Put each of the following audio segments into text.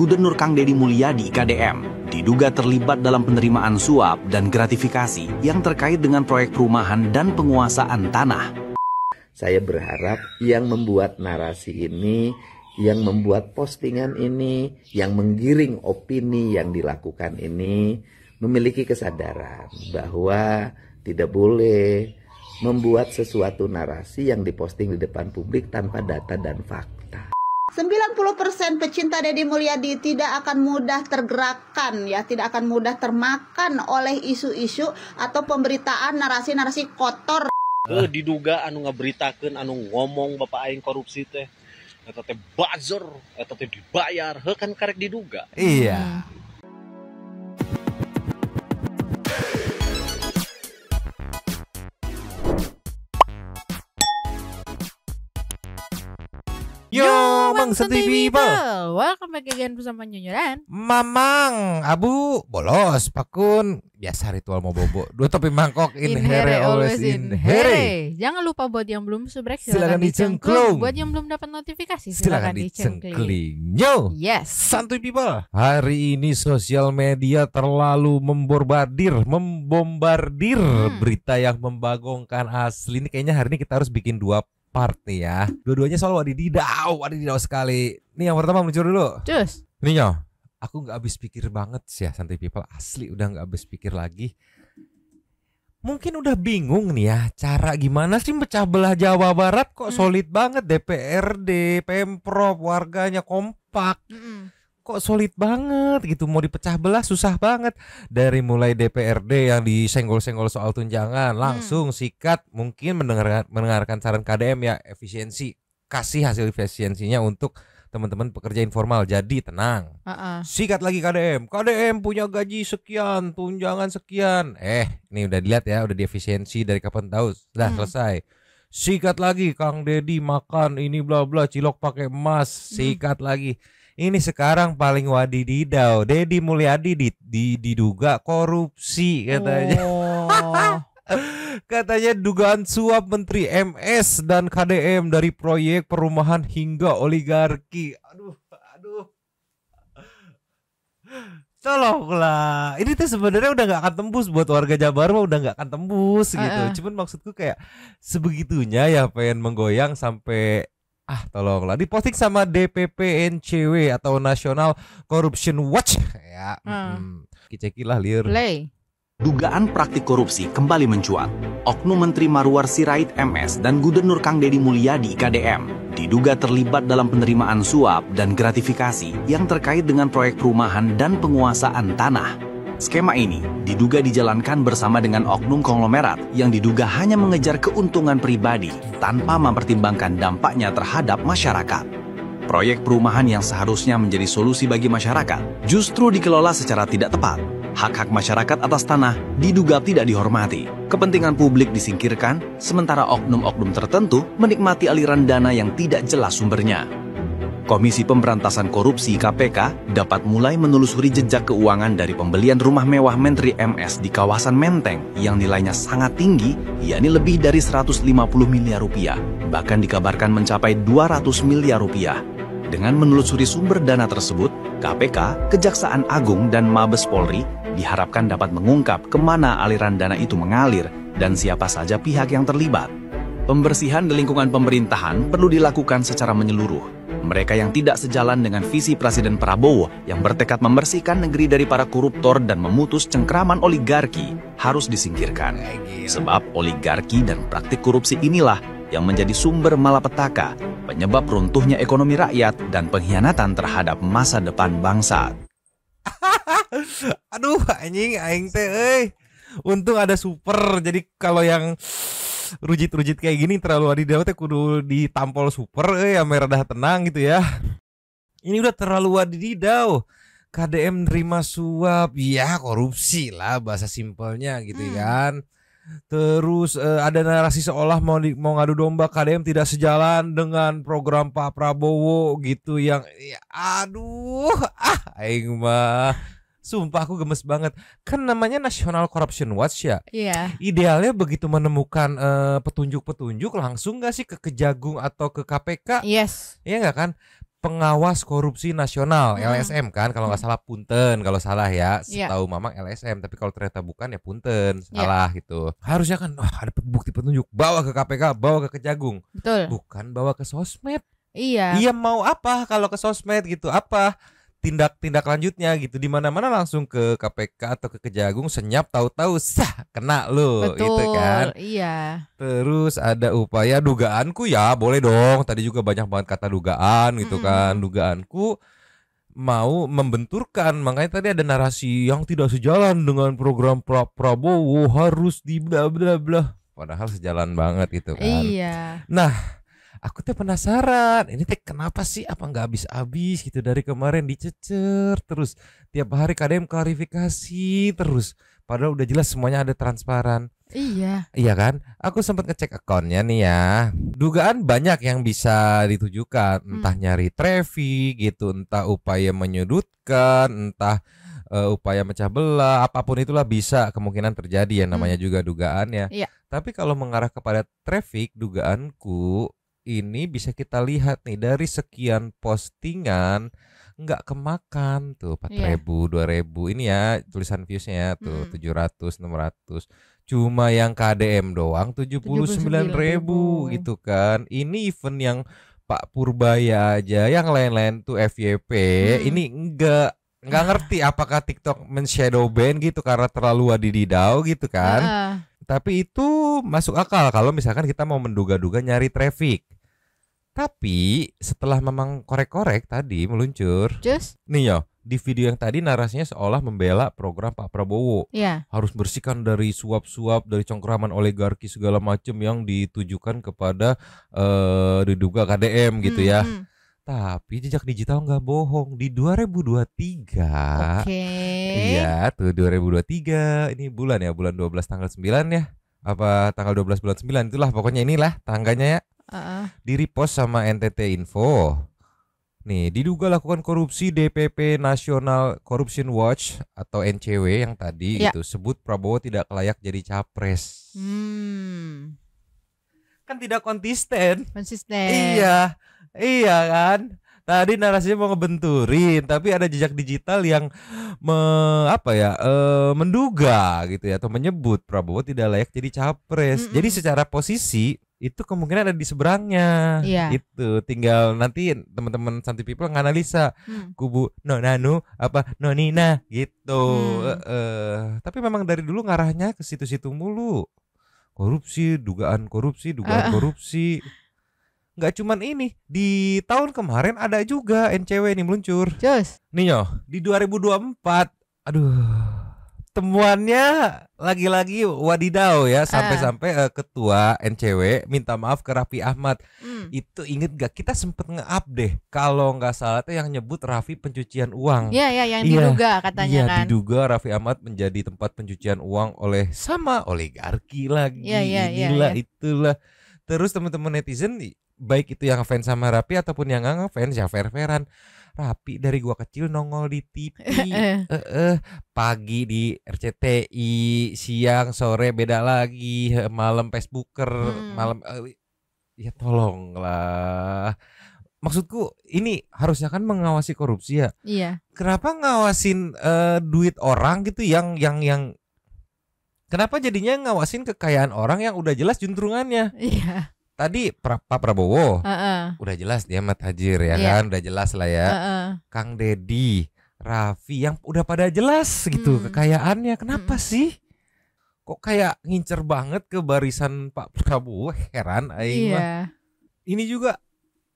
Gubernur Kang Deddy Mulyadi KDM diduga terlibat dalam penerimaan suap dan gratifikasi yang terkait dengan proyek perumahan dan penguasaan tanah. Saya berharap yang membuat narasi ini, yang membuat postingan ini, yang menggiring opini yang dilakukan ini memiliki kesadaran bahwa tidak boleh membuat sesuatu narasi yang diposting di depan publik tanpa data dan fakta. 90% pecinta Deddy Mulyadi tidak akan mudah tergerakkan ya, tidak akan mudah termakan oleh isu-isu atau pemberitaan narasi-narasi kotor. Diduga anu ngaberitakeun anu ngomong bapak aing korupsi teh eta teh buzzer, eta teh dibayar, kan karek diduga. Iya. Yo, Bang Santuy People. Welcome back again bersama Nyonyoran. Mamang, Abu, bolos, Pakun. Biasa ritual mau bobo. Dua topi mangkok, in here, always in here. Jangan lupa buat yang belum subscribe silakan dicengklung. Buat yang belum dapat notifikasi silakan dicengkling. Yo, yes. Santuy People. Hari ini sosial media terlalu membombardir berita yang membagongkan asli. Ini kayaknya hari ini kita harus bikin dua part nih ya. Dua-duanya soal wadididaw sekali. Nih yang pertama meluncur dulu. Cus. Nih Nyo, aku gak habis pikir banget sih ya Santuy People. Asli udah gak habis pikir lagi. Mungkin udah bingung nih ya, cara gimana sih pecah belah Jawa Barat kok solid banget. DPRD, Pemprov, warganya kompak. Kok solid banget gitu, mau dipecah belah susah banget. Dari mulai DPRD yang disenggol-senggol soal tunjangan, langsung sikat, mungkin mendengarkan saran KDM ya, efisiensi, kasih hasil efisiensinya untuk teman-teman pekerja informal. Jadi tenang, sikat lagi KDM punya gaji sekian, tunjangan sekian. Ini udah dilihat ya, udah diefisiensi dari kapan tahu, sudah selesai. Sikat lagi Kang Deddy makan ini bla bla, cilok pakai emas, sikat lagi. Ini sekarang paling wadididaw, Deddy Mulyadi diduga korupsi katanya. Katanya dugaan suap Menteri MS dan KDM dari proyek perumahan hingga oligarki. Aduh. Tolonglah. Ini tuh sebenarnya udah gak akan tembus buat warga Jabar, udah gak akan tembus gitu. Cuman maksudku kayak sebegitunya ya pengen menggoyang sampai tolonglah diposting sama DPP-NCW atau National Corruption Watch ya. Cekilah liur. Dugaan praktik korupsi kembali mencuat. Oknum Menteri Marwar Sirait MS dan Gubernur Kang Deddy Mulyadi KDM diduga terlibat dalam penerimaan suap dan gratifikasi yang terkait dengan proyek perumahan dan penguasaan tanah. Skema ini diduga dijalankan bersama dengan oknum konglomerat yang diduga hanya mengejar keuntungan pribadi tanpa mempertimbangkan dampaknya terhadap masyarakat. Proyek perumahan yang seharusnya menjadi solusi bagi masyarakat justru dikelola secara tidak tepat. Hak-hak masyarakat atas tanah diduga tidak dihormati. Kepentingan publik disingkirkan, sementara oknum-oknum tertentu menikmati aliran dana yang tidak jelas sumbernya. Komisi Pemberantasan Korupsi KPK dapat mulai menelusuri jejak keuangan dari pembelian rumah mewah Menteri MS di kawasan Menteng yang nilainya sangat tinggi, yakni lebih dari 150 miliar rupiah, bahkan dikabarkan mencapai 200 miliar rupiah. Dengan menelusuri sumber dana tersebut, KPK, Kejaksaan Agung, dan Mabes Polri diharapkan dapat mengungkap kemana aliran dana itu mengalir dan siapa saja pihak yang terlibat. Pembersihan di lingkungan pemerintahan perlu dilakukan secara menyeluruh. Mereka yang tidak sejalan dengan visi Presiden Prabowo yang bertekad membersihkan negeri dari para koruptor dan memutus cengkraman oligarki harus disingkirkan. Sebab oligarki dan praktik korupsi inilah yang menjadi sumber malapetaka, penyebab runtuhnya ekonomi rakyat dan pengkhianatan terhadap masa depan bangsa. Aduh aing teh untung ada super. Jadi kalau yang rujit-rujit kayak gini terlalu wadidaw teh kudu ditampol super ya merah tenang gitu ya. Ini udah terlalu wadidaw. KDM nerima suap, ya korupsi lah bahasa simpelnya gitu kan. Terus ada narasi seolah mau ngadu domba KDM tidak sejalan dengan program Pak Prabowo gitu yang ya, aing mah sumpah aku gemes banget. Kan namanya National Corruption Watch ya. Iya. Idealnya begitu menemukan petunjuk-petunjuk langsung gak sih ke Kejagung atau ke KPK? Yes. Iya gak kan? Pengawas Korupsi Nasional, Hmm. LSM kan, kalau nggak salah punten, kalau salah ya, Iya. setahu Mamang LSM, tapi kalau ternyata bukan ya punten, Iya. salah gitu. Harusnya kan ada bukti petunjuk, bawa ke KPK, bawa ke Kejagung, Betul. bukan bawa ke sosmed. Iya. Iya mau apa kalau ke sosmed gitu, apa tindak lanjutnya gitu, di mana-mana langsung ke KPK atau ke Kejagung, senyap tahu-tahu sah kena lo Betul. gitu kan. Iya. Terus ada upaya dugaanku ya boleh dong. Tadi juga banyak banget kata dugaan gitu kan. Dugaanku mau membenturkan. Makanya tadi ada narasi yang tidak sejalan dengan program Prabowo harus di bla bla bla. Padahal sejalan banget gitu kan. Iya. Nah, aku tuh penasaran, ini teh kenapa sih apa nggak habis-habis gitu dari kemarin dicecer terus tiap hari KDM klarifikasi terus. Padahal udah jelas semuanya ada transparan. Iya. Iya kan? Aku sempat ngecek akunnya nih ya. Dugaan banyak yang bisa ditujukan, entah nyari traffic gitu, entah upaya menyudutkan, entah upaya mecah belah, apapun itulah bisa kemungkinan terjadi, yang namanya juga dugaan ya. Iya. Tapi kalau mengarah kepada traffic, dugaanku ini bisa kita lihat nih dari sekian postingan nggak kemakan tuh 4.000, 2.000 ini ya tulisan viewsnya ya tuh 700, 600. Cuma yang KDM doang 79.000 gitu kan. Ini event yang Pak Purbaya aja, yang lain-lain tuh FYP ini nggak ngerti apakah TikTok men-shadow ban gitu karena terlalu wadididau gitu kan. Tapi itu masuk akal kalau misalkan kita mau menduga-duga nyari traffic. Tapi setelah memang korek-korek tadi meluncur, Just? nih yo, di video yang tadi narasinya seolah membela program Pak Prabowo. Iya. Harus bersihkan dari suap-suap, dari congkraman oligarki segala macam yang ditujukan kepada diduga KDM gitu ya. Tapi jejak digital nggak bohong, di 2023. Oke. Iya, tuh 2023 ini bulan ya, bulan 12 tanggal 9 ya. Apa tanggal 12 bulan 9 itulah pokoknya inilah tanggalnya ya. Di repost sama NTT Info. Nih, diduga lakukan korupsi DPP National Corruption Watch atau NCW yang tadi gitu sebut Prabowo tidak layak jadi capres. Kan tidak konsisten. Iya. Iya kan? Tadi narasinya mau ngebenturin, tapi ada jejak digital yang menduga gitu ya, atau menyebut Prabowo tidak layak jadi capres. Jadi secara posisi itu kemungkinan ada di seberangnya. Itu tinggal nanti teman-teman Santi People nganalisa kubu Nonanu apa Nonina gitu. Tapi memang dari dulu ngarahnya ke situ-situ mulu. Korupsi, dugaan korupsi, korupsi. Nggak cuman ini, di tahun kemarin ada juga NCW ini meluncur. Nih yo, di 2024. Aduh, temuannya lagi-lagi wadidaw ya, sampai-sampai ketua NCW minta maaf ke Raffi Ahmad. Itu inget gak, kita sempet nge-up deh, kalau nggak salah tuh yang nyebut Raffi pencucian uang. Iya, yang diduga katanya kan. Diduga Raffi Ahmad menjadi tempat pencucian uang oleh sama oligarki lagi. Inilah itulah. Terus teman-teman netizen, baik itu yang ngefans sama Raffi ataupun yang nggak ngefans, ya fair-fairan. Raffi dari gua kecil nongol di TV, pagi di RCTI, siang sore beda lagi, malam Facebooker, malam ya tolonglah. Maksudku ini harusnya kan mengawasi korupsi ya. Iya. Kenapa ngawasin duit orang gitu yang kenapa jadinya ngawasin kekayaan orang yang udah jelas juntrungannya? Iya. Tadi Pak Prabowo udah jelas dia Mat Hajir ya kan, udah jelas lah ya. Kang Deddy, Raffi yang udah pada jelas gitu kekayaannya. Kenapa sih kok kayak ngincer banget ke barisan Pak Prabowo? Heran aing mah. Ini juga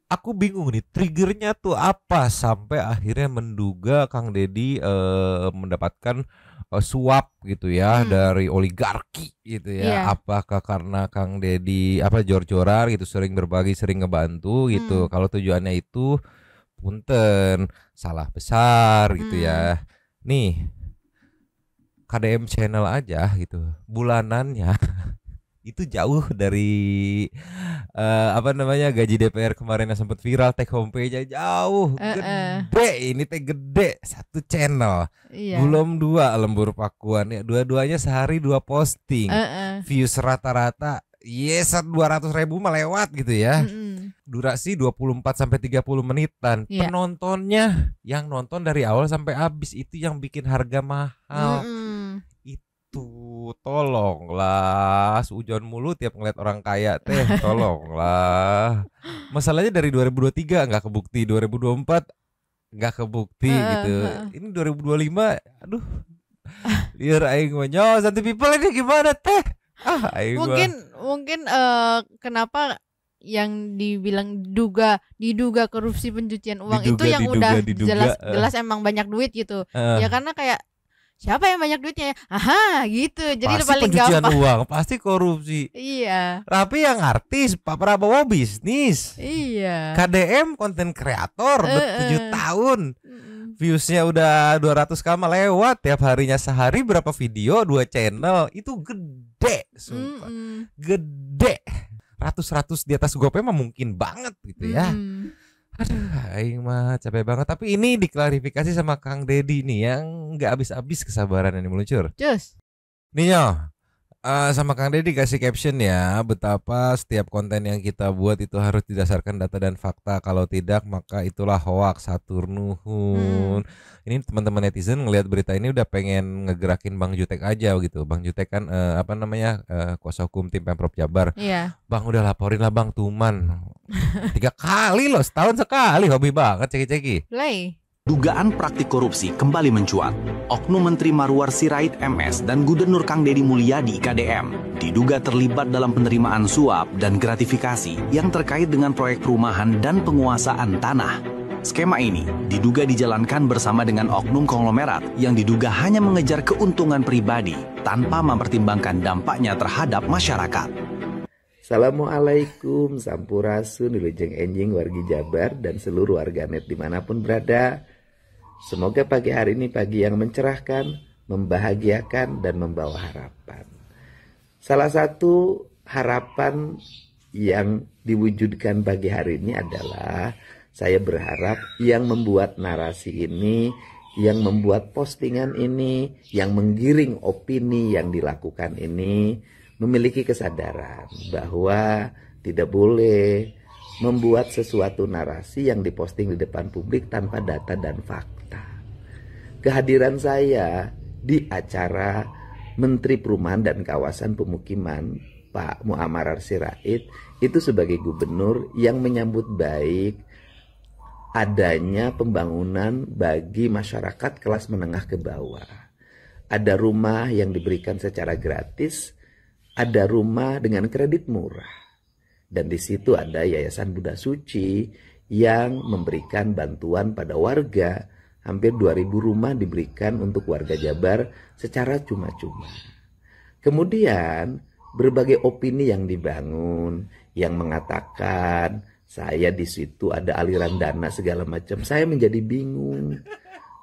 aku bingung nih, triggernya tuh apa sampai akhirnya menduga Kang Deddy mendapatkan suap gitu ya dari oligarki gitu ya. Apakah karena Kang Deddy jor-joran gitu, sering berbagi, sering ngebantu gitu. Kalau tujuannya itu punten, salah besar gitu ya. Nih KDM channel aja gitu, bulanannya itu jauh dari gaji DPR kemarin yang sempat viral, take home page jauh gede. Ini teh gede, satu channel, belum 2 lembur pakuan ya, dua-duanya sehari 2 posting, views rata-rata 200.000 melewat gitu ya. Durasi 24 sampai 30 menitan. Iya. Penontonnya yang nonton dari awal sampai habis, itu yang bikin harga mahal. Itu tolonglah, sujon mulu tiap ngeliat orang kaya teh, tolonglah. Masalahnya dari 2023 nggak kebukti, 2024 nggak kebukti gitu. Ini 2025, aduh. Liar aing mah nyo, Santi People ini gimana teh? Aing Mungkin kenapa yang dibilang diduga korupsi pencucian uang itu yang udah jelas emang banyak duit gitu. Ya karena kayak siapa yang banyak duitnya ya? Aha gitu. Jadi pasti paling pencucian gampang. uang, pasti korupsi. Iya. Tapi yang artis, Pak Prabowo bisnis. Iya. KDM konten kreator udah 7 tahun. Viewsnya udah 200k lewat tiap harinya, sehari berapa video, 2 channel, itu gede, sumpah. Gede. Ratus-ratus di atas GoPay mah mungkin banget gitu ya. Aduh, aing mah capek banget. Tapi ini diklarifikasi sama Kang Deddy nih yang nggak habis-habis kesabaran ini meluncur. Cus. Nih yo, sama Kang Deddy kasih caption ya, betapa setiap konten yang kita buat itu harus didasarkan data dan fakta. Kalau tidak maka itulah hoax. Hatur nuhun. Ini teman-teman netizen ngelihat berita ini udah pengen ngegerakin Bang Jutek aja gitu. Bang Jutek kan kuasa hukum tim Pemprov Jabar. Iya. Bang udah laporin lah Bang Tuman. 3 kali loh, setahun sekali, hobi banget ceki-ceki. Play. Dugaan praktik korupsi kembali mencuat. Oknum Menteri Marwar Sirait MS dan Gubernur Kang Deddy Mulyadi KDM diduga terlibat dalam penerimaan suap dan gratifikasi yang terkait dengan proyek perumahan dan penguasaan tanah. Skema ini diduga dijalankan bersama dengan oknum konglomerat yang diduga hanya mengejar keuntungan pribadi tanpa mempertimbangkan dampaknya terhadap masyarakat. Assalamualaikum, sampurasun, wilujeng enjing wargi Jabar dan seluruh warganet dimanapun berada. Semoga pagi hari ini pagi yang mencerahkan, membahagiakan, dan membawa harapan. Salah satu harapan yang diwujudkan pagi hari ini adalah saya berharap yang membuat narasi ini, yang membuat postingan ini, yang menggiring opini yang dilakukan ini memiliki kesadaran bahwa tidak boleh membuat sesuatu narasi yang diposting di depan publik tanpa data dan fakta. Kehadiran saya di acara Menteri Perumahan dan Kawasan Pemukiman Pak Muammar Sirait itu sebagai gubernur yang menyambut baik adanya pembangunan bagi masyarakat kelas menengah ke bawah. Ada rumah yang diberikan secara gratis, ada rumah dengan kredit murah. Dan di situ ada Yayasan Buddha Suci yang memberikan bantuan pada warga. Hampir 2.000 rumah diberikan untuk warga Jabar secara cuma-cuma. Kemudian berbagai opini yang dibangun, yang mengatakan saya di situ ada aliran dana segala macam. Saya menjadi bingung.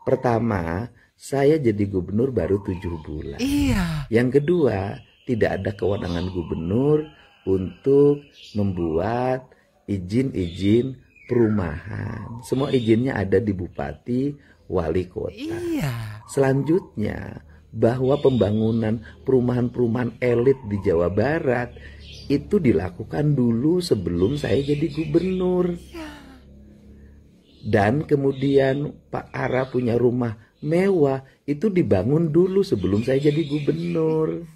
Pertama, saya jadi gubernur baru 7 bulan. Iya. Yang kedua, tidak ada kewenangan gubernur untuk membuat izin-izin perumahan. Semua izinnya ada di bupati, wali kota. Iya. Selanjutnya, bahwa pembangunan perumahan-perumahan elit di Jawa Barat itu dilakukan dulu sebelum saya jadi gubernur. Dan kemudian Pak Ara punya rumah mewah, itu dibangun dulu sebelum saya jadi gubernur.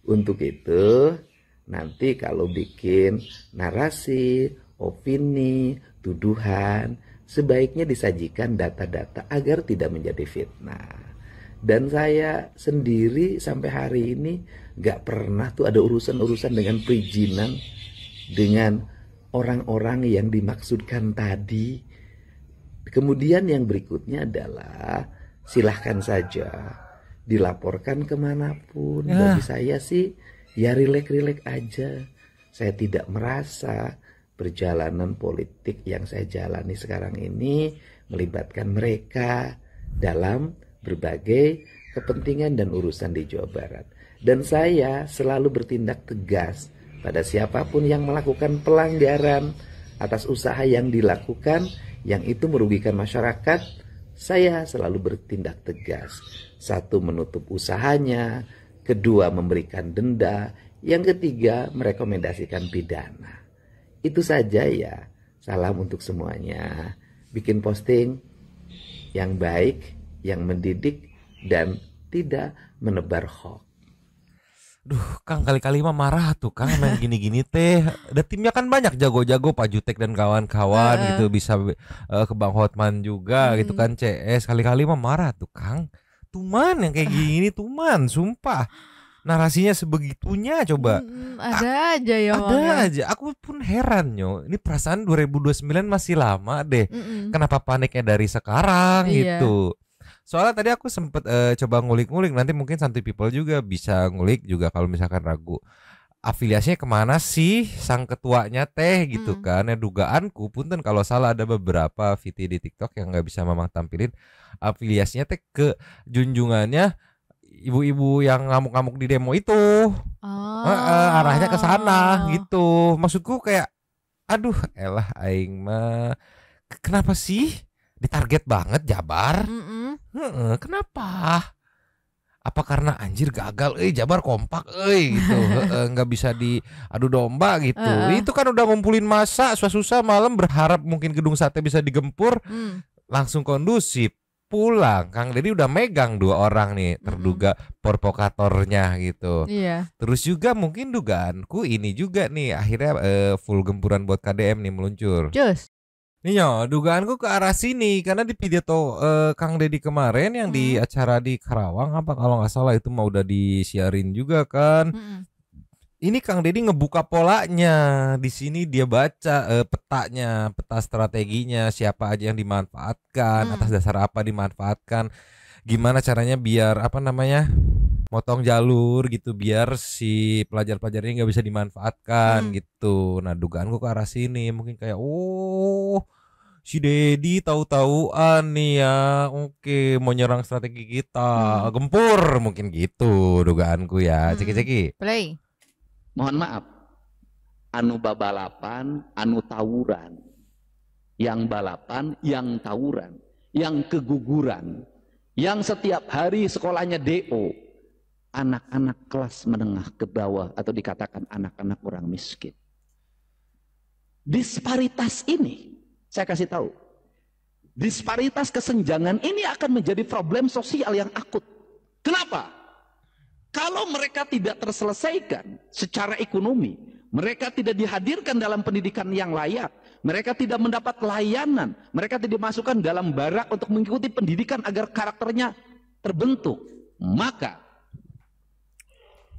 Untuk itu, nanti kalau bikin narasi, opini, tuduhan, sebaiknya disajikan data-data agar tidak menjadi fitnah. Dan saya sendiri sampai hari ini gak pernah tuh ada urusan-urusan dengan perizinan dengan orang-orang yang dimaksudkan tadi. Kemudian yang berikutnya adalah silahkan saja dilaporkan kemanapun. Bagi saya sih ya rileks-rileks aja. Saya tidak merasa perjalanan politik yang saya jalani sekarang ini melibatkan mereka dalam berbagai kepentingan dan urusan di Jawa Barat. Dan saya selalu bertindak tegas pada siapapun yang melakukan pelanggaran atas usaha yang dilakukan yang itu merugikan masyarakat. Saya selalu bertindak tegas. 1, menutup usahanya. 2, memberikan denda. Yang ketiga, merekomendasikan pidana. Itu saja ya. Salam untuk semuanya. Bikin posting yang baik, yang mendidik, dan tidak menebar hoax. Duh, Kang kali-kali mah marah tuh Kang main gini-gini teh. Ada timnya kan banyak jago-jago, Pak Jutek dan kawan-kawan gitu, bisa ke Bang Hotman juga gitu kan, CS. Kali-kali mah marah tuh Kang. Tuman yang kayak gini tuman, sumpah. Narasinya sebegitunya coba. Ada aja ya. Ada aja. Aku pun heran yo. Ini perasaan 2029 masih lama deh. Kenapa paniknya dari sekarang gitu. Soalnya tadi aku sempet coba ngulik-ngulik, nanti mungkin Santuy People juga bisa ngulik juga kalau misalkan ragu afiliasinya kemana sih sang ketuanya teh gitu kan. Ya dugaanku punten kalau salah, ada beberapa VT di TikTok yang nggak bisa Mamang tampilin, afiliasinya teh ke junjungannya ibu-ibu yang ngamuk-ngamuk di demo itu. Arahnya ke sana gitu. Maksudku kayak aduh elah aing mah kenapa sih ditarget banget Jabar? Kenapa? Apa karena anjir gagal Jabar kompak gitu. Nggak bisa diadu domba gitu. Itu kan udah ngumpulin masa susah-susah malam berharap mungkin gedung sate bisa digempur. Langsung kondusif. Pulang Kang Deddy udah megang 2 orang nih terduga provokatornya gitu. Terus juga mungkin dugaanku ini juga nih akhirnya full gempuran buat KDM nih meluncur. Iya, dugaanku ke arah sini karena di pidato Kang Deddy kemarin yang di acara di Karawang apa kalau nggak salah itu mau udah disiarin juga kan. Ini Kang Deddy ngebuka polanya. Di sini dia baca petanya, peta strateginya, siapa aja yang dimanfaatkan, atas dasar apa dimanfaatkan, gimana caranya biar apa namanya motong jalur gitu biar si pelajar-pelajarnya nggak bisa dimanfaatkan gitu. Nah dugaanku ke arah sini mungkin kayak si Deddy tahu-tahuan nih ya, oke mau nyerang strategi kita, gempur mungkin gitu dugaanku ya. Ceki-ceki. Play. Mohon maaf, anu babalapan, anu tawuran, yang balapan, yang tawuran, yang keguguran, yang setiap hari sekolahnya DO, anak-anak kelas menengah ke bawah atau dikatakan anak-anak orang miskin. Disparitas ini, saya kasih tahu, disparitas kesenjangan ini akan menjadi problem sosial yang akut. Kenapa? Kalau mereka tidak terselesaikan secara ekonomi, mereka tidak dihadirkan dalam pendidikan yang layak, mereka tidak mendapat layanan, mereka tidak dimasukkan dalam barak untuk mengikuti pendidikan agar karakternya terbentuk, maka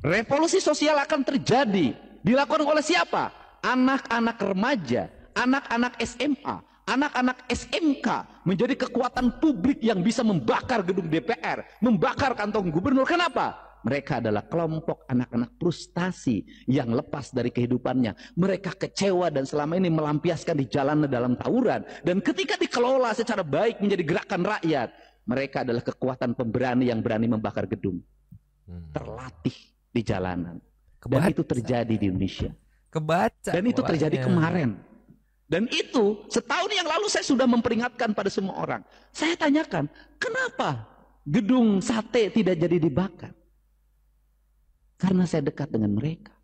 revolusi sosial akan terjadi. Dilakukan oleh siapa? Anak-anak remaja, anak-anak SMA, anak-anak SMK menjadi kekuatan publik yang bisa membakar gedung DPR, membakar kantong gubernur. Kenapa? Mereka adalah kelompok anak-anak frustasi yang lepas dari kehidupannya. Mereka kecewa dan selama ini melampiaskan di jalan dalam tawuran. Dan ketika dikelola secara baik menjadi gerakan rakyat, mereka adalah kekuatan pemberani yang berani membakar gedung. Terlatih di jalanan. Dan itu terjadi di Indonesia. Dan itu terjadi kemarin. Dan itu setahun yang lalu saya sudah memperingatkan pada semua orang. Saya tanyakan, kenapa gedung sate tidak jadi dibakar? Karena saya dekat dengan mereka.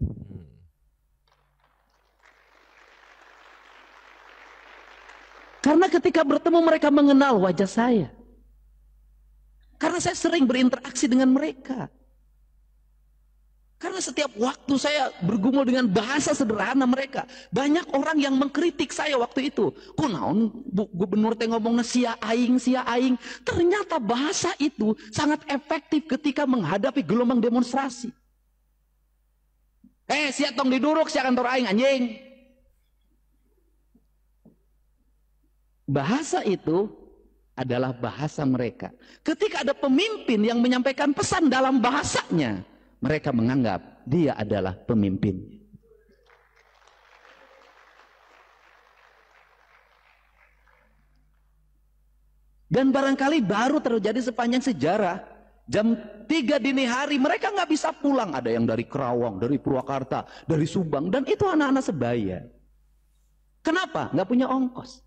Karena ketika bertemu mereka mengenal wajah saya. Karena saya sering berinteraksi dengan mereka. Karena setiap waktu saya bergumul dengan bahasa sederhana mereka. Banyak orang yang mengkritik saya waktu itu. Kunaon gubernur teh ngomongnya sia aing, sia aing. Ternyata bahasa itu sangat efektif ketika menghadapi gelombang demonstrasi. Sia tong diduruk, sia kantor aing anjing. Bahasa itu adalah bahasa mereka. Ketika ada pemimpin yang menyampaikan pesan dalam bahasanya, mereka menganggap dia adalah pemimpin. Dan barangkali baru terjadi sepanjang sejarah. Jam 3 dini hari mereka nggak bisa pulang. Ada yang dari Kerawang, dari Purwakarta, dari Subang. Dan itu anak-anak sebaya. Kenapa? Nggak punya ongkos.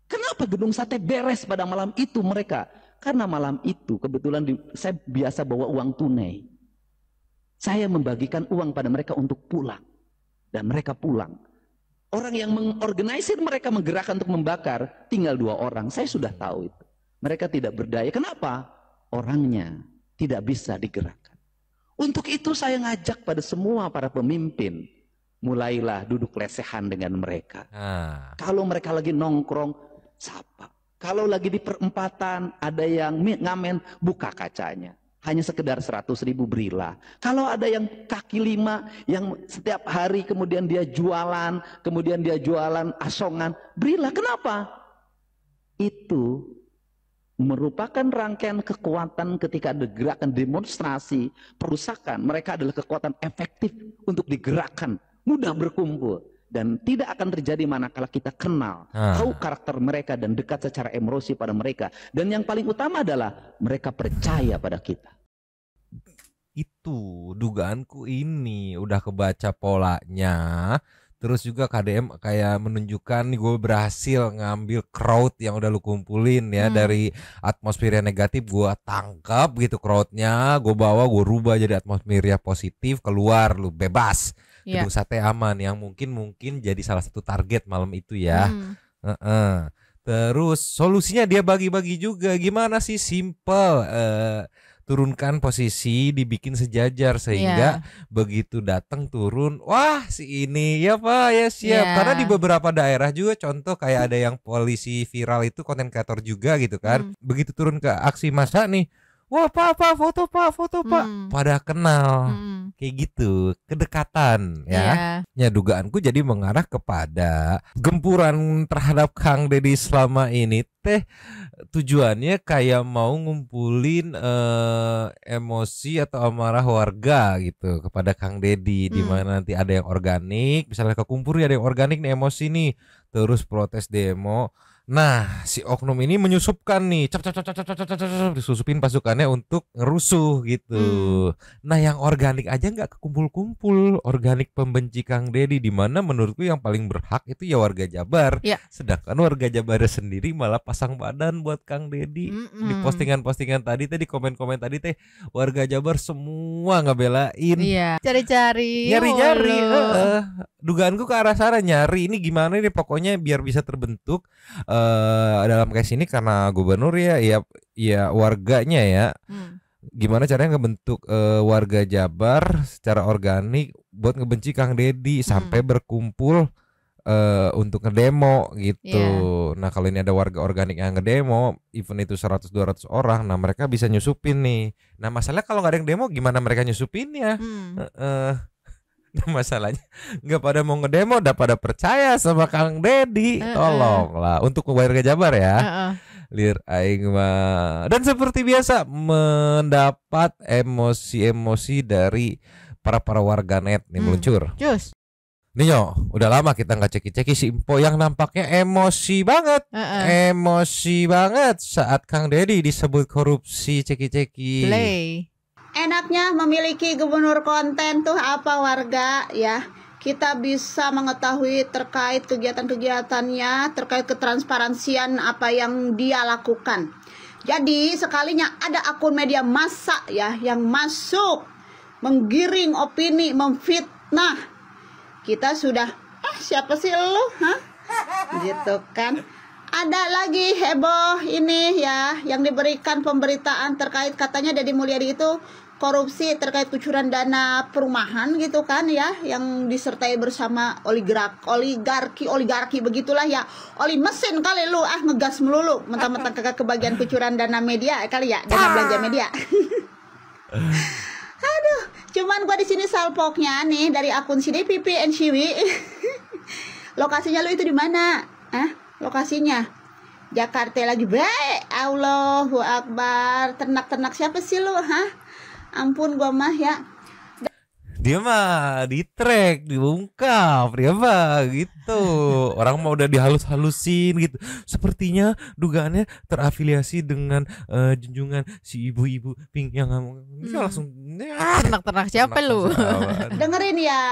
Kenapa gedung sate beres pada malam itu mereka? Karena malam itu kebetulan saya biasa bawa uang tunai. Saya membagikan uang pada mereka untuk pulang. Dan mereka pulang. Orang yang mengorganisir mereka menggerakkan untuk membakar tinggal 2 orang. Saya sudah tahu itu. Mereka tidak berdaya. Kenapa? Orangnya tidak bisa digerakkan. Untuk itu saya ngajak pada semua para pemimpin, mulailah duduk lesehan dengan mereka. Kalau mereka lagi nongkrong, sapa. Kalau lagi di perempatan ada yang ngamen, buka kacanya. Hanya sekedar 100.000 berilah. Kalau ada yang kaki 5 yang setiap hari kemudian dia jualan asongan, berilah. Kenapa? Itu merupakan rangkaian kekuatan ketika ada gerakan demonstrasi, perusakan. Mereka adalah kekuatan efektif untuk digerakkan, mudah berkumpul. Dan tidak akan terjadi manakala kita kenal, tahu karakter mereka dan dekat secara emosi pada mereka. Dan yang paling utama adalah mereka percaya pada kita. Itu dugaanku ini udah kebaca polanya. Terus juga KDM kayak menunjukkan nih gue berhasil ngambil crowd yang udah lu kumpulin ya, dari atmosfer yang negatif gue tangkap gitu crowdnya, gue bawa, gue rubah jadi atmosfer yang positif, keluar lu bebas. Gedung sate aman, yang mungkin jadi salah satu target malam itu ya. Terus solusinya dia bagi-bagi juga. Gimana sih? Simple. Turunkan posisi, dibikin sejajar sehingga begitu datang turun, wah si ini ya Pak ya siap. Karena di beberapa daerah juga contoh kayak ada yang polisi viral itu konten kreator juga gitu kan. Begitu turun ke aksi massa nih, wah Pak foto Pak pada kenal. Kayak gitu, kedekatan ya. Ya dugaanku jadi mengarah kepada gempuran terhadap Kang Deddy selama ini teh tujuannya kayak mau ngumpulin emosi atau amarah warga gitu kepada Kang Deddy, di mana nanti ada yang organik, misalnya kekumpul ya ada yang organik nih emosi nih, terus protes demo. Nah, si oknum ini menyusupkan nih, disusupin pasukannya untuk ngerusuh gitu. Nah, yang organik aja nggak kekumpul-kumpul, organik pembenci Kang Deddy, di mana menurutku yang paling berhak itu ya warga Jabar. Sedangkan warga Jabar sendiri malah pasang badan buat Kang Deddy. Di postingan-postingan tadi teh, di komen-komen tadi teh, warga Jabar semua ngebelain. Cari-cari. Nyari-nyari. Dugaanku ke arah sana, nyari ini gimana nih pokoknya biar bisa terbentuk. Dalam case ini karena gubernur ya warganya ya. Gimana caranya ngebentuk warga Jabar secara organik buat ngebenci Kang Deddy sampai berkumpul untuk ngedemo gitu. Nah, kalau ini ada warga organik yang ngedemo, event itu 100-200 orang, nah mereka bisa nyusupin nih. Nah, masalahnya kalau nggak ada yang demo gimana mereka nyusupinnya? Nah, masalahnya nggak pada mau ngedemo, udah pada percaya sama Kang Deddy. Tolonglah untuk warga Jabar ya. Lir aing mah. Dan seperti biasa mendapat emosi-emosi dari para warganet nih meluncur. Ninyo, udah lama kita nggak ceki-ceki si Impo yang nampaknya emosi banget. Emosi banget saat Kang Deddy disebut korupsi, ceki-ceki. Enaknya memiliki gubernur konten tuh apa warga ya. Kita bisa mengetahui terkait kegiatan-kegiatannya, terkait ketransparansian apa yang dia lakukan. Jadi sekalinya ada akun media massa ya yang masuk menggiring opini, memfitnah, kita sudah siapa sih lu? Gitu kan. Ada lagi heboh ini ya yang diberikan pemberitaan terkait katanya Deddy Mulyadi itu korupsi terkait kucuran dana perumahan gitu kan ya, yang disertai bersama oligarki begitulah ya. Oli mesin kali lu ngegas melulu, mentang-mentang kagak kebagian kucuran dana media kali ya, dana belanja media. Aduh, cuman gua di sini salpoknya nih dari akun sini Pipi and Shiwi. Lokasinya lu itu di mana? Lokasinya Jakarta lagi baik. Allahu Akbar. Ternak-ternak siapa sih lu? Ampun gua mah ya. Dia mah di track, diungkap, dia mah gitu. Orang mah udah dihalus-halusin gitu. Sepertinya dugaannya terafiliasi dengan junjungan si ibu-ibu pink yang langsung ternak-ternak siapa lu? Dengerin ya.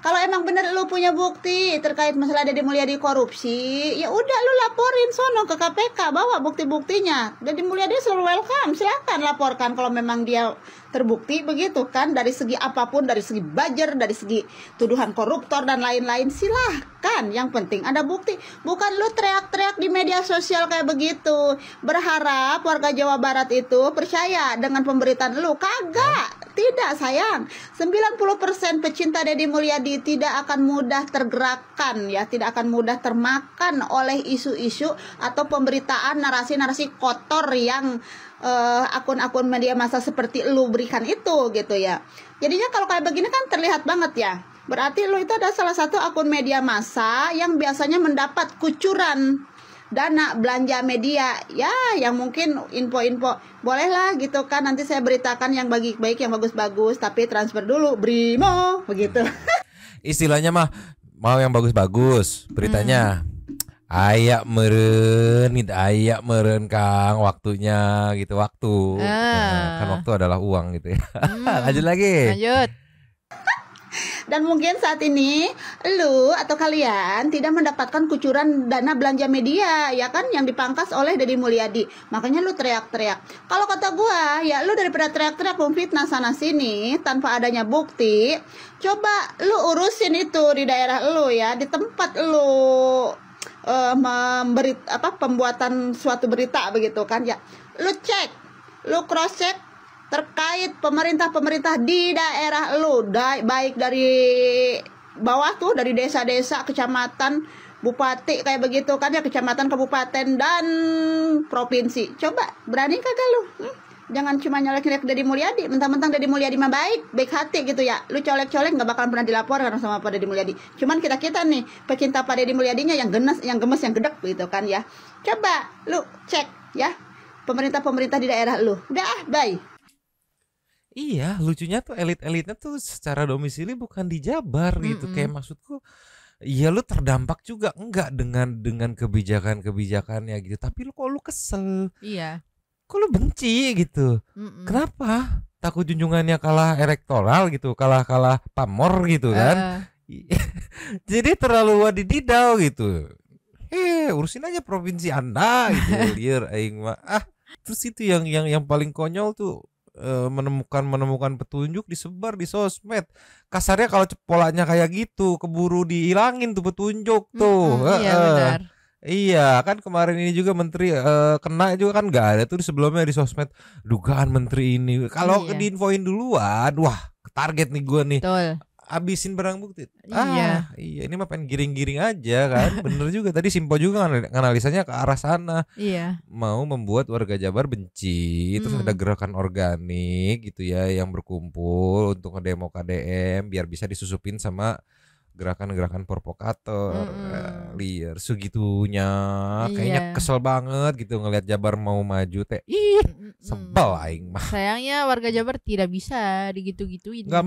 Kalau emang bener lu punya bukti terkait masalah Deddy Mulyadi korupsi, ya udah lu laporin sono ke KPK, bawa bukti-buktinya. Deddy Mulyadi selalu welcome, silakan laporkan kalau memang dia terbukti begitu kan, dari segi apapun, dari segi buzzer, dari segi tuduhan koruptor dan lain-lain, silahkan, yang penting ada bukti. Bukan lu teriak-teriak di media sosial kayak begitu berharap warga Jawa Barat itu percaya dengan pemberitaan lu. Kagak, tidak sayang. 90% pecinta Deddy Mulyadi tidak akan mudah tergerakkan ya, tidak akan mudah termakan oleh isu-isu atau pemberitaan narasi-narasi kotor yang akun-akun media massa seperti lu berikan itu gitu ya. Jadinya kalau kayak begini kan terlihat banget ya, berarti lu itu ada salah satu akun media massa yang biasanya mendapat kucuran dana belanja media ya, yang mungkin info-info bolehlah gitu kan, nanti saya beritakan yang baik-baik, yang bagus-bagus, tapi transfer dulu Brimo begitu. Istilahnya mah mau yang bagus-bagus beritanya. Ayak meren Kang, waktunya gitu, waktu. Kan waktu adalah uang gitu ya. Lanjut lagi. Lanjut. Dan mungkin saat ini lu atau kalian tidak mendapatkan kucuran dana belanja media ya kan, yang dipangkas oleh Deddy Mulyadi. Makanya lu teriak-teriak. Kalau kata gua ya, lu daripada teriak-teriak memfitnah sana sini tanpa adanya bukti, coba lu urusin itu di daerah lu ya, di tempat lu pembuatan suatu berita begitu kan ya. Lu cek, lu cross check terkait pemerintah di daerah lu, baik dari bawah tuh, dari desa-desa, kecamatan, bupati kayak begitu kan ya, kecamatan, kabupaten dan provinsi. Coba berani kagak lu? Jangan cuma nyolek-nyolek Deddy Mulyadi, mentang-mentang Deddy Mulyadi mah baik hati gitu ya. Lu colek-colek nggak bakalan pernah dilaporkan sama Pak Deddy Mulyadi. Cuman kita nih pecinta Pak Deddy Mulyadinya yang gemes, yang gedek gitu kan ya. Coba lu cek ya pemerintah di daerah lu. Udah bye. Iya, lucunya tuh elit-elitnya tuh secara domisili bukan di Jabar gitu. Kayak maksudku, iya lu terdampak juga enggak dengan kebijakan-kebijakannya gitu. Tapi kok lu kesel? Iya. Kok lu benci gitu? Kenapa? Takut junjungannya kalah elektoral gitu, kalah pamor gitu kan? Jadi terlalu wadididau gitu. Urusin aja provinsi Anda gitu, liar aing mah. Terus itu yang paling konyol tuh, menemukan petunjuk disebar di sosmed. Kasarnya kalau polanya kayak gitu, keburu dihilangin tuh petunjuk tuh. Iya benar. Iya kan, kemarin ini juga menteri kena juga kan, nggak ada tuh sebelumnya di sosmed dugaan menteri ini. Kalau diinfoin duluan, wah target nih gue nih. Betul. Abisin barang bukti. Iya. Iya, ini mah pengen giring-giring aja kan. Bener juga tadi Simpo juga analisanya ke arah sana. Iya. Mau membuat warga Jabar benci, terus ada gerakan organik gitu ya yang berkumpul untuk ngedemo KDM biar bisa disusupin sama gerakan-gerakan provokator. Liar segitunya. Kayaknya kesel banget gitu ngelihat Jabar mau maju teh. Sebel aing mah. Sayangnya warga Jabar tidak bisa digitu-gituin. Enggak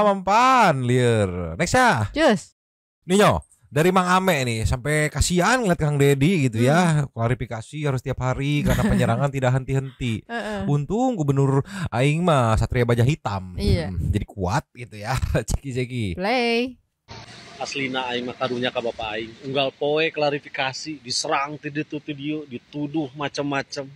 mempan, liar. Next ya. Cus. Ninyo, dari Mang Ame nih, sampai kasihan ngeliat Kang Deddy gitu ya. Klarifikasi harus tiap hari karena penyerangan tidak henti-henti. Untung gubernur aing mah Satria Baja Hitam. Jadi kuat gitu ya. Ceki-ceki. Play. Aslina aing mah karunya ka bapak aing. Unggal poe klarifikasi, diserang ti ditu dia, dituduh macam-macam.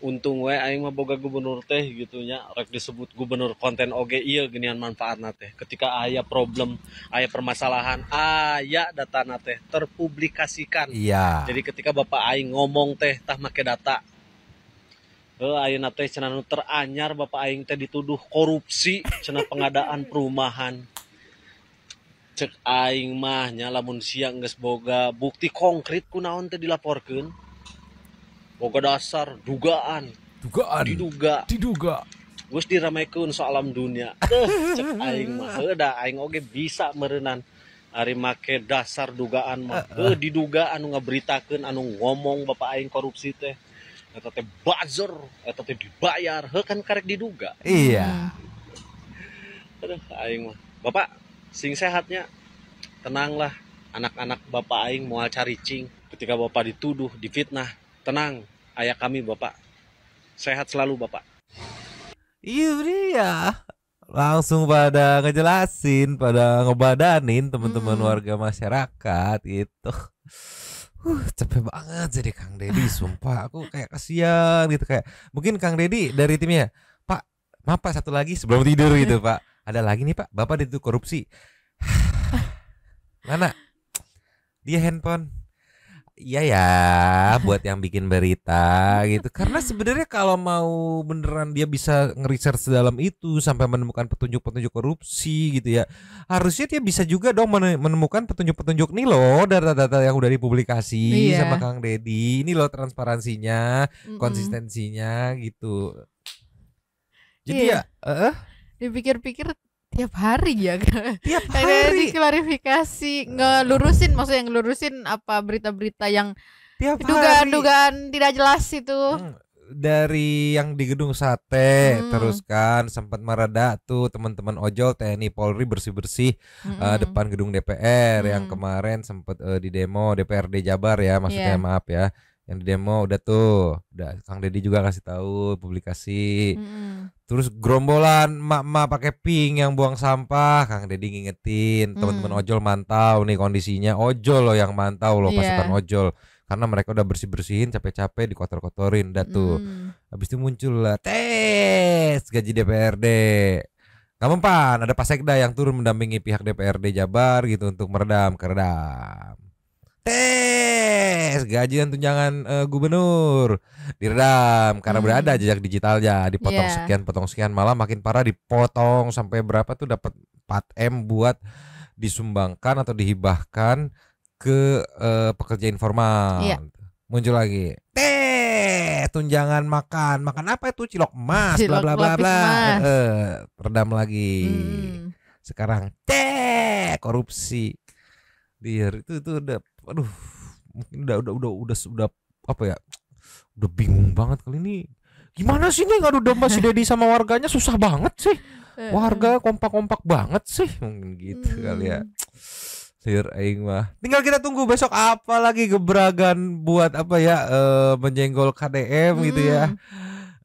Untung we aing mah boga gubernur teh gitu nya, rek disebut gubernur konten oge ieu geuningan manfaatna teh. Ketika aya problem, aya permasalahan, aya datana teh terpublikasikan. Iya. Jadi ketika bapak aing ngomong teh tah make data. Ayeuna teh cenah nu teranyar bapak aing teh dituduh korupsi cenah pengadaan perumahan. Cek aing mah nya lamun siang geus boga bukti konkret kunaon teh dilaporkeun. Boga dasar dugaan diduga geus diramekeun salam dunia. Cek aing mah heuda aing oge bisa meureunnan ari make dasar dugaan mah. Diduga anu ngaberitakeun anu ngomong bapak aing korupsi teh eta teh buzzer, eta teh dibayar, kan karek diduga. Iya. Aduh aing mah. Bapak sing sehatnya tenanglah, anak-anak bapak aing moal caricing ketika bapak dituduh, difitnah. Tenang, ayah kami bapak. Sehat selalu bapak. Iya dia. Langsung pada ngejelasin, pada ngebadanin teman-teman warga masyarakat gitu. Capek banget jadi Kang Deddy, sumpah. Aku kayak kasihan gitu, kayak mungkin Kang Deddy dari timnya, Pak, Maaf Pak, satu lagi sebelum tidur gitu Pak. Ada lagi nih Pak, Bapak dituduh korupsi. Mana? Dia handphone. Iya ya, buat yang bikin berita gitu. Karena sebenarnya kalau mau beneran dia bisa nge-research dalam itu sampai menemukan petunjuk-petunjuk korupsi gitu ya. Harusnya dia bisa juga dong menemukan petunjuk-petunjuk nih loh, data-data yang udah dipublikasi sama Kang Deddy. Ini loh transparansinya, konsistensinya gitu. Jadi dipikir-pikir tiap hari ya tiap hari diklarifikasi, maksudnya ngelurusin apa berita-berita yang tiap dugaan tidak jelas itu. Dari yang di gedung sate terus kan sempat mereda tuh teman-teman ojol TNI Polri bersih-bersih depan gedung DPR yang kemarin sempat di demo DPRD Jabar ya maksudnya maaf ya. Yang di demo udah Kang Deddy juga kasih tahu publikasi. Terus gerombolan emak-emak pakai pink yang buang sampah, Kang Deddy ngingetin teman-teman ojol mantau nih kondisinya. Ojol loh yang mantau loh pasukan ojol. Karena mereka udah bersih-bersihin capek-capek dikotor-kotorin Habis itu muncul lah tes gaji DPRD. Gak mempan ada Pak Sekda yang turun mendampingi pihak DPRD Jabar gitu untuk meredam. Tes gaji dan tunjangan gubernur diredam karena berada jejak digitalnya dipotong sekian malah makin parah dipotong sampai berapa tuh dapat 4M buat disumbangkan atau dihibahkan ke pekerja informal. Muncul lagi tunjangan makan apa itu cilok emas bla bla bla bla redam lagi. Sekarang korupsi dia itu udah mungkin udah apa ya, udah bingung banget kali ini. Gimana sih nih ngadu domba si Deddy sama warganya, susah banget sih. Warga kompak-kompak banget sih, mungkin gitu kali ya. Liar aing mah. Tinggal kita tunggu besok apa lagi gebragan buat apa ya menyenggol KDM gitu ya.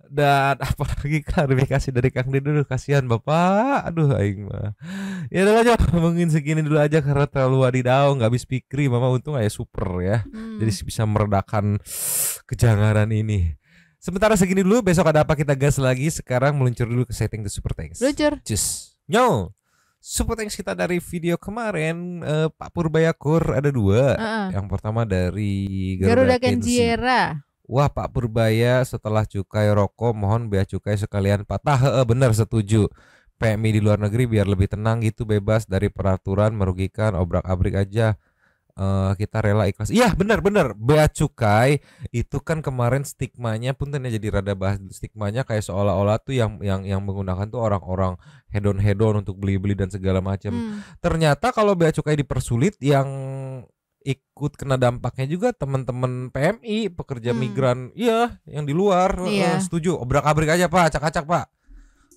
Dan apalagi klarifikasi dari Kang Deddy dulu, kasihan Bapak. Aduh aing mah. Ya udah aja mungkin segini dulu aja karena terlalu wadidaw nggak habis pikir. Mama untung aja super ya. Jadi bisa meredakan kejanganan ini. Sementara segini dulu, besok ada apa kita gas lagi. Sekarang meluncur dulu ke setting the super thanks. Luncur. Cus. Super thanks kita dari video kemarin Pak Purbayakur ada 2. Yang pertama dari Garuda Kenziera. Wah Pak Purbaya, setelah cukai rokok mohon bea cukai sekalian patah. Bener, setuju. PMI di luar negeri biar lebih tenang gitu, bebas dari peraturan merugikan, obrak-abrik aja. Kita rela ikhlas. Iya bener bea cukai itu kan kemarin stigmanya pun jadi rada bahas stigmanya kayak seolah-olah tuh yang menggunakan tuh orang-orang hedon untuk beli-beli dan segala macam. Ternyata kalau bea cukai dipersulit, yang ikut kena dampaknya juga teman-teman PMI, pekerja migran, yang di luar. Setuju, obrak-abrik aja Pak, acak-acak Pak.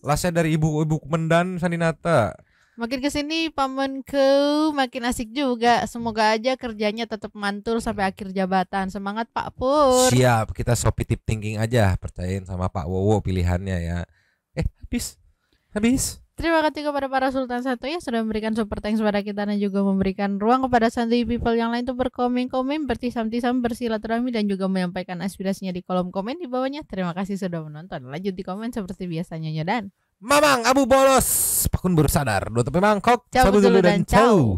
Lasnya dari ibu-ibu Kemendan Saninata. Makin kesini Pamenkeu makin asik juga. Semoga aja kerjanya tetap mantul sampai akhir jabatan. Semangat Pak Pur. Siap, kita positive thinking aja, percayain sama Pak Wowo pilihannya ya. Habis. Terima kasih kepada para Sultan Santuy yang sudah memberikan super thanks kepada kita dan juga memberikan ruang kepada Santuy People yang lain untuk berkomen-komen, bertisam-tisam, bersilaturahmi dan juga menyampaikan aspirasinya di kolom komen di bawahnya. Terima kasih sudah menonton. Lanjut di komen seperti biasanya dan Mamang Abu Bolos, Pakun bersadar, 2 tepi mangkok, cabut dulu dan ciao.